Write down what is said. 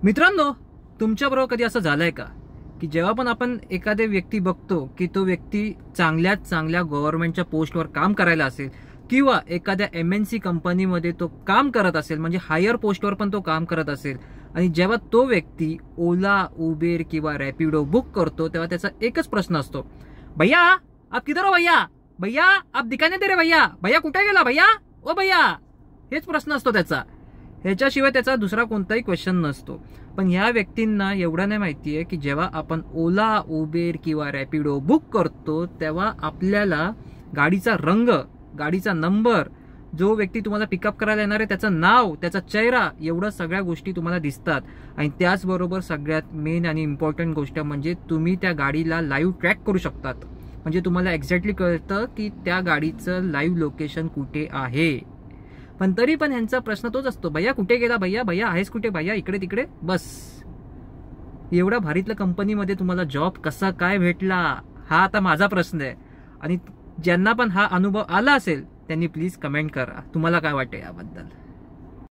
मित्रांनो, तुमच्याबरोबर कधी असं झालंय का की जेव्हा पण आपण एखादे व्यक्ती बघतो की तो व्यक्ती चांगल्यात चांगल्या गव्हर्नमेंटच्या पोस्टवर काम करायला असेल किंवा एखाद्या MNC कंपनीमध्ये तो काम करत असेल, म्हणजे हायर पोस्टवर पण तो काम करत असेल, आणि जेव्हा तो व्यक्ती ओला, उबेर किंवा रॅपिडो बुक करतो तेव्हा त्याचा एकच प्रश्न असतो, भैया आप किधर हो, भैया भैया आप दिखाई नहीं दे रहे, भैया भैया कुठे गेला, भैया ओ भैया. हेच प्रश्न असतो त्याचा. ह्याच्याशिवाय त्याचा दुसरा कोणताही क्वेश्चन नसतो. पण ह्या व्यक्तींना एवढं नाही माहिती आहे की जेव्हा आपण ओला, उबेर किंवा रॅपिडो बुक करतो तेव्हा आपल्याला गाडीचा रंग, गाडीचा नंबर, जो व्यक्ती तुम्हाला पिकअप करायला येणार आहे त्याचं नाव, त्याचा चेहरा, एवढं सगळ्या गोष्टी तुम्हाला दिसतात. आणि त्याचबरोबर सगळ्यात मेन आणि इम्पॉर्टंट गोष्ट म्हणजे तुम्ही त्या गाडीला लाईव्ह ट्रॅक करू शकतात. म्हणजे तुम्हाला एक्झॅक्टली कळतं की त्या गाडीचं लाईव्ह लोकेशन कुठे आहे. पण तरी पण ह्यांचा प्रश्न तोच असतो, भैया कुठे गेला, भैया भैया आहेस कुठे, भैया इकडे तिकडे. बस एवढ्या भारीतल्या कंपनीमध्ये तुम्हाला जॉब कसा काय भेटला, हा आता माझा प्रश्न आहे. आणि ज्यांना पण हा अनुभव आला असेल त्यांनी प्लीज कमेंट करा, तुम्हाला काय वाटतं याबद्दल.